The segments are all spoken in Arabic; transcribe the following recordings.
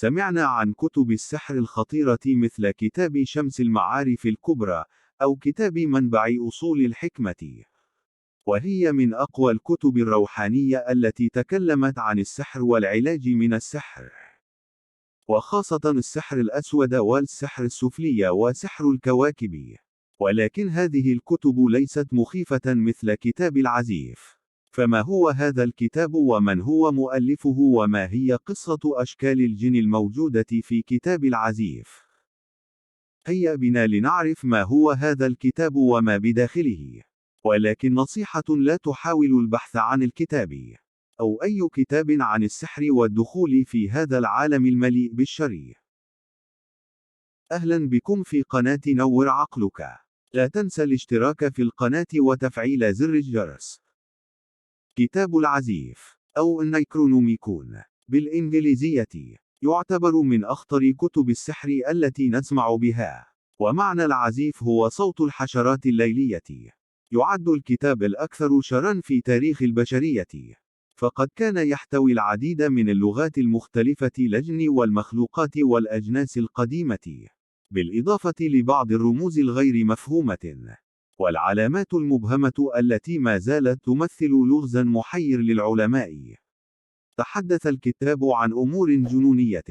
سمعنا عن كتب السحر الخطيرة مثل كتاب شمس المعارف الكبرى، أو كتاب منبع أصول الحكمة، وهي من أقوى الكتب الروحانية التي تكلمت عن السحر والعلاج من السحر، وخاصة السحر الأسود والسحر السفلي وسحر الكواكب. ولكن هذه الكتب ليست مخيفة مثل كتاب العزيف. فما هو هذا الكتاب ومن هو مؤلفه وما هي قصة أشكال الجن الموجودة في كتاب العزيف؟ هيا بنا لنعرف ما هو هذا الكتاب وما بداخله. ولكن نصيحة: لا تحاولوا البحث عن الكتاب أو أي كتاب عن السحر والدخول في هذا العالم المليء بالشر. أهلا بكم في قناة نور عقلك. لا تنسى الاشتراك في القناة وتفعيل زر الجرس. كتاب العزيف أو النيكرونوميكون بالإنجليزية يعتبر من أخطر كتب السحر التي نسمع بها. ومعنى العزيف هو صوت الحشرات الليلية. يعد الكتاب الأكثر شرًا في تاريخ البشرية، فقد كان يحتوي العديد من اللغات المختلفة للجن والمخلوقات والأجناس القديمة، بالإضافة لبعض الرموز الغير مفهومة والعلامات المبهمة التي ما زالت تمثل لغزًا محير للعلماء. تحدث الكتاب عن أمور جنونية،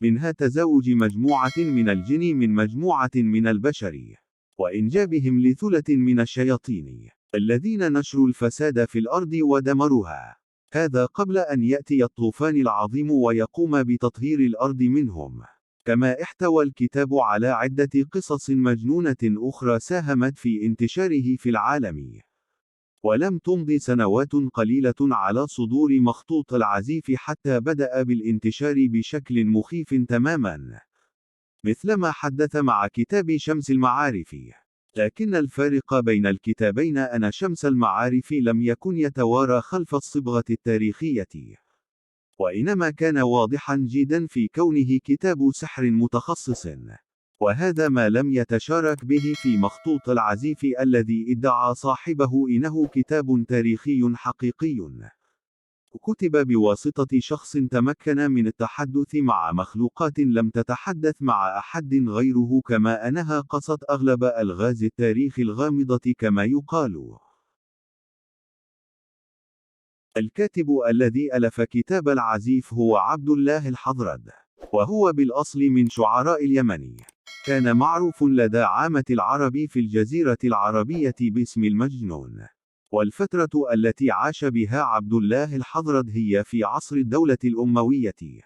منها تزاوج مجموعة من الجن من مجموعة من البشر، وإنجابهم لثلة من الشياطين الذين نشروا الفساد في الأرض ودمروها. هذا قبل أن يأتي الطوفان العظيم ويقوم بتطهير الأرض منهم. كما احتوى الكتاب على عدة قصص مجنونة أخرى ساهمت في انتشاره في العالم. ولم تمض سنوات قليلة على صدور مخطوط العزيف حتى بدأ بالانتشار بشكل مخيف تماما، مثلما حدث مع كتاب شمس المعارف. لكن الفارق بين الكتابين أن شمس المعارف لم يكن يتوارى خلف الصبغة التاريخية، وإنما كان واضحا جدا في كونه كتاب سحر متخصص، وهذا ما لم يتشارك به في مخطوط العزيف الذي ادعى صاحبه إنه كتاب تاريخي حقيقي، كتب بواسطة شخص تمكن من التحدث مع مخلوقات لم تتحدث مع أحد غيره، كما أنها قصت أغلب ألغاز التاريخ الغامضة كما يقال. الكاتب الذي ألف كتاب العزيف هو عبد الله الحضرد، وهو بالأصل من شعراء اليمن. كان معروف لدى عامة العرب في الجزيرة العربية باسم المجنون. والفترة التي عاش بها عبد الله الحضرد هي في عصر الدولة الأموية،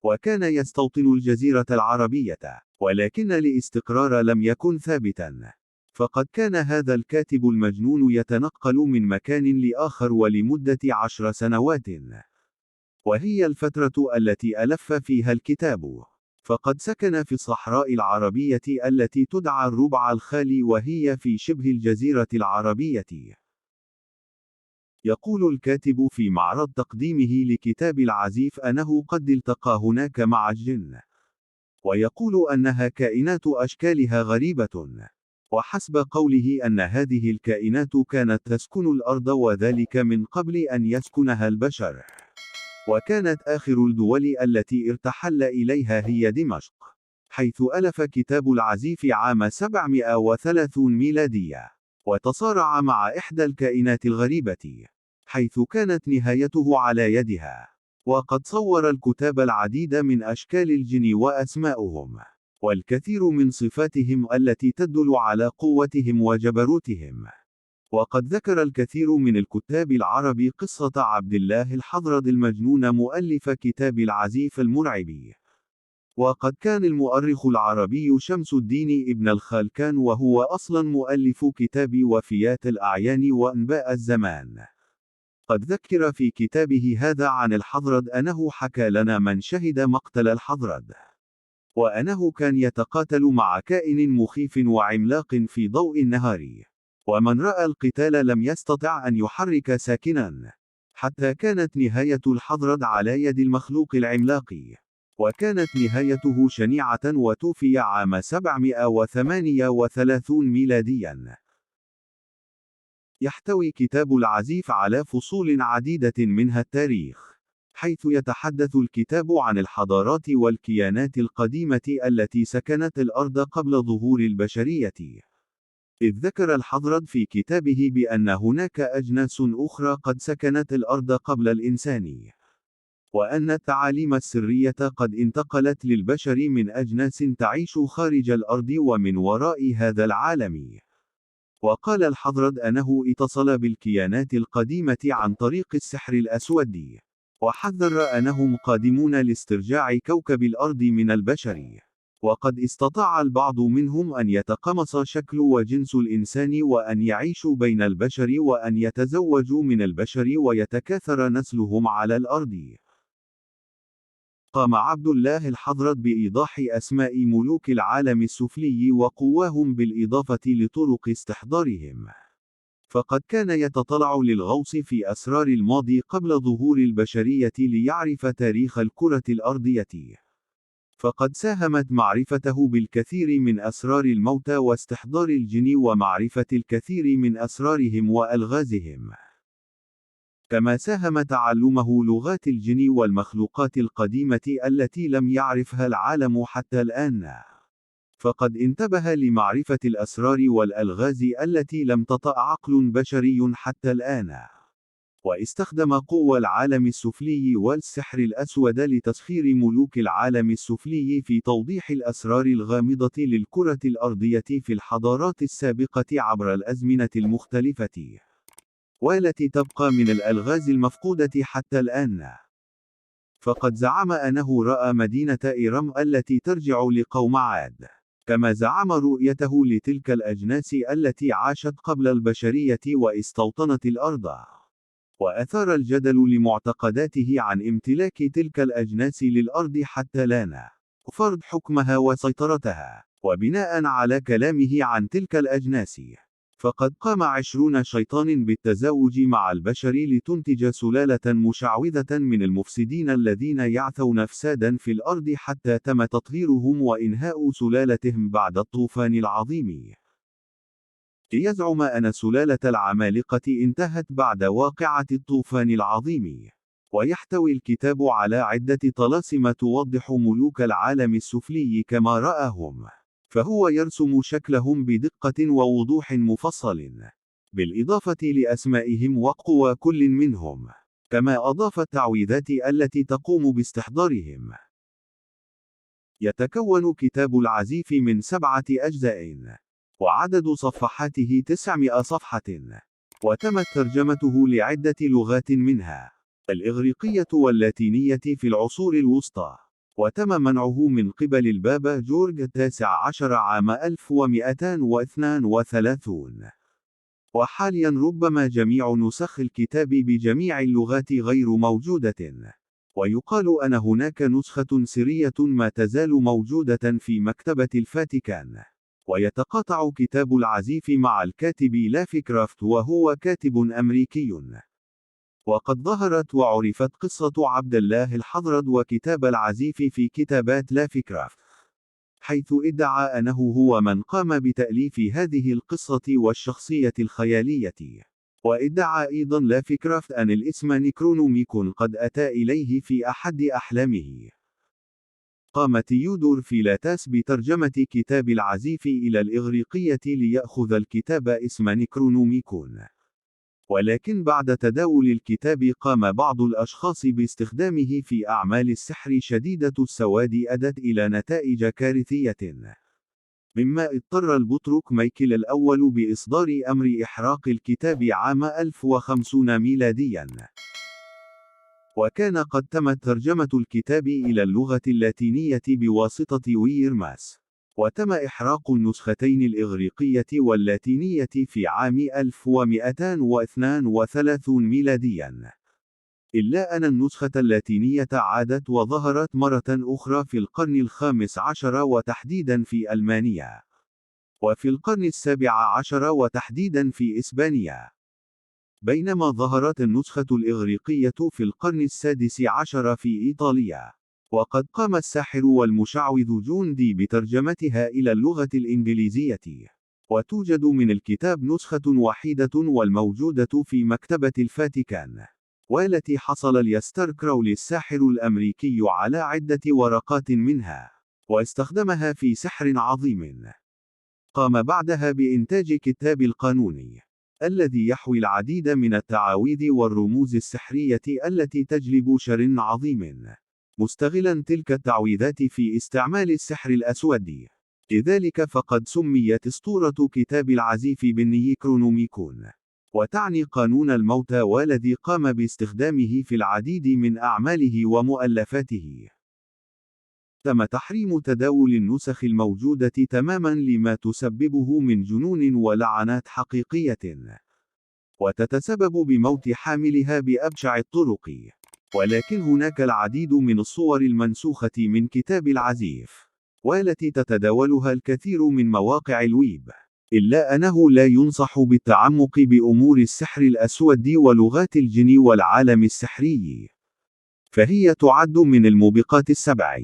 وكان يستوطن الجزيرة العربية، ولكن الاستقرار لم يكن ثابتا. فقد كان هذا الكاتب المجنون يتنقل من مكان لآخر ولمدة 10 سنوات، وهي الفترة التي ألف فيها الكتاب. فقد سكن في الصحراء العربية التي تدعى الربع الخالي، وهي في شبه الجزيرة العربية. يقول الكاتب في معرض تقديمه لكتاب العزيف أنه قد التقى هناك مع الجن، ويقول أنها كائنات أشكالها غريبة، وحسب قوله أن هذه الكائنات كانت تسكن الأرض وذلك من قبل أن يسكنها البشر، وكانت آخر الدول التي ارتحل إليها هي دمشق، حيث ألف كتاب العزيف عام 730 ميلادية، وتصارع مع إحدى الكائنات الغريبة، حيث كانت نهايته على يدها. وقد صور الكتاب العديد من أشكال الجن وأسماؤهم، والكثير من صفاتهم التي تدل على قوتهم وجبروتهم. وقد ذكر الكثير من الكتاب العرب قصة عبد الله الحضرد المجنون مؤلف كتاب العزيف المرعب. وقد كان المؤرخ العربي شمس الدين ابن الخالكان، وهو أصلا مؤلف كتاب وفيات الأعيان وأنباء الزمان، قد ذكر في كتابه هذا عن الحضرد أنه حكى لنا من شهد مقتل الحضرد، وأنه كان يتقاتل مع كائن مخيف وعملاق في ضوء النهار، ومن رأى القتال لم يستطع أن يحرك ساكنا، حتى كانت نهاية الحضرد على يد المخلوق العملاق، وكانت نهايته شنيعة وتوفي عام 738 ميلاديا. يحتوي كتاب العزيف على فصول عديدة منها التاريخ، حيث يتحدث الكتاب عن الحضارات والكيانات القديمة التي سكنت الأرض قبل ظهور البشرية. إذ ذكر الحضرد في كتابه بأن هناك أجناس أخرى قد سكنت الأرض قبل الإنسان، وأن التعاليم السرية قد انتقلت للبشر من أجناس تعيش خارج الأرض ومن وراء هذا العالم. وقال الحضرد أنه اتصل بالكيانات القديمة عن طريق السحر الأسود، وحذر أنهم قادمون لاسترجاع كوكب الأرض من البشر، وقد استطاع البعض منهم أن يتقمص شكل وجنس الإنسان وأن يعيشوا بين البشر وأن يتزوجوا من البشر ويتكاثر نسلهم على الأرض. قام عبد الله الحضرد بإيضاح أسماء ملوك العالم السفلي وقواهم بالإضافة لطرق استحضارهم. فقد كان يتطلع للغوص في أسرار الماضي قبل ظهور البشرية ليعرف تاريخ الكرة الأرضية. فقد ساهمت معرفته بالكثير من أسرار الموتى واستحضار الجن ومعرفة الكثير من أسرارهم وألغازهم. كما ساهم تعلمه لغات الجن والمخلوقات القديمة التي لم يعرفها العالم حتى الآن. فقد انتبه لمعرفة الأسرار والألغاز التي لم تطأ عقل بشري حتى الآن. واستخدم قوى العالم السفلي والسحر الأسود لتسخير ملوك العالم السفلي في توضيح الأسرار الغامضة للكرة الأرضية في الحضارات السابقة عبر الأزمنة المختلفة، والتي تبقى من الألغاز المفقودة حتى الآن. فقد زعم أنه رأى مدينة إرم التي ترجع لقوم عاد، كما زعم رؤيته لتلك الأجناس التي عاشت قبل البشرية واستوطنت الأرض. وأثار الجدل لمعتقداته عن امتلاك تلك الأجناس للأرض حتى الآن، وفرض حكمها وسيطرتها. وبناء على كلامه عن تلك الأجناس، فقد قام 20 شيطان بالتزاوج مع البشر لتنتج سلالة مشعوذة من المفسدين الذين يعثون فسادا في الأرض حتى تم تطهيرهم وإنهاء سلالتهم بعد الطوفان العظيم. يزعم أن سلالة العمالقة انتهت بعد واقعة الطوفان العظيم. ويحتوي الكتاب على عدة طلاسم توضح ملوك العالم السفلي كما رآهم، فهو يرسم شكلهم بدقة ووضوح مفصل، بالإضافة لأسمائهم وقوى كل منهم، كما أضاف التعويذات التي تقوم باستحضارهم. يتكون كتاب العزيف من 7 أجزاء، وعدد صفحاته 900 صفحة، وتمت ترجمته لعدة لغات منها الإغريقية واللاتينية في العصور الوسطى، وتم منعه من قبل البابا جورج التاسع عشر عام 1232. وحاليا ربما جميع نسخ الكتاب بجميع اللغات غير موجودة، ويقال أن هناك نسخة سرية ما تزال موجودة في مكتبة الفاتيكان. ويتقاطع كتاب العزيف مع الكاتب لافكرافت وهو كاتب أمريكي. وقد ظهرت وعرفت قصة عبد الله الحضرد وكتاب العزيف في كتابات لافكرافت، حيث ادعى أنه هو من قام بتأليف هذه القصة والشخصية الخيالية. وادعى أيضا لافكرافت أن الاسم نيكرونوميكون قد أتى إليه في أحد أحلامه. قام تيودور فيلاتاس بترجمة كتاب العزيف إلى الإغريقية ليأخذ الكتاب اسم نيكرونوميكون، ولكن بعد تداول الكتاب قام بعض الأشخاص باستخدامه في أعمال السحر شديدة السواد أدت إلى نتائج كارثية، مما اضطر البطرك مايكل الأول بإصدار أمر إحراق الكتاب عام 1050 ميلاديا. وكان قد تمت ترجمة الكتاب إلى اللغة اللاتينية بواسطة ويرماس، وتم إحراق النسختين الإغريقية واللاتينية في عام 1232 ميلاديا، إلا أن النسخة اللاتينية عادت وظهرت مرة أخرى في القرن الخامس عشر وتحديدا في ألمانيا، وفي القرن السابع عشر وتحديدا في إسبانيا، بينما ظهرت النسخة الإغريقية في القرن السادس عشر في إيطاليا. وقد قام الساحر والمشعوذ جون دي بترجمتها إلى اللغة الإنجليزية، وتوجد من الكتاب نسخة وحيدة والموجودة في مكتبة الفاتيكان. والتي حصل اليستر كراولي الساحر الأمريكي على عدة ورقات منها، واستخدمها في سحر عظيم. قام بعدها بإنتاج كتاب القانون، الذي يحوي العديد من التعاويذ والرموز السحرية التي تجلب شر عظيم، مستغلا تلك التعويذات في استعمال السحر الأسود. لذلك فقد سميت أسطورة كتاب العزيف بالنيكرونوميكون، وتعني قانون الموت، والذي قام باستخدامه في العديد من أعماله ومؤلفاته. تم تحريم تداول النسخ الموجودة تماما لما تسببه من جنون ولعنات حقيقية، وتتسبب بموت حاملها بأبشع الطرق. ولكن هناك العديد من الصور المنسوخة من كتاب العزيف، والتي تتداولها الكثير من مواقع الويب، إلا أنه لا ينصح بالتعمق بأمور السحر الأسود ولغات الجن والعالم السحري، فهي تعد من الموبقات السبع،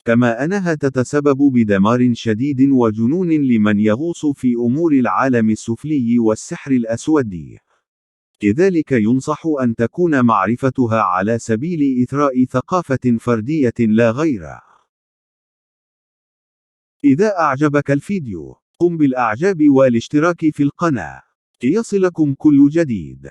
كما أنها تتسبب بدمار شديد وجنون لمن يغوص في أمور العالم السفلي والسحر الأسود. لذلك ينصح أن تكون معرفتها على سبيل إثراء ثقافة فردية لا غير. إذا أعجبك الفيديو، قم بالإعجاب والاشتراك في القناة ليصلكم كل جديد.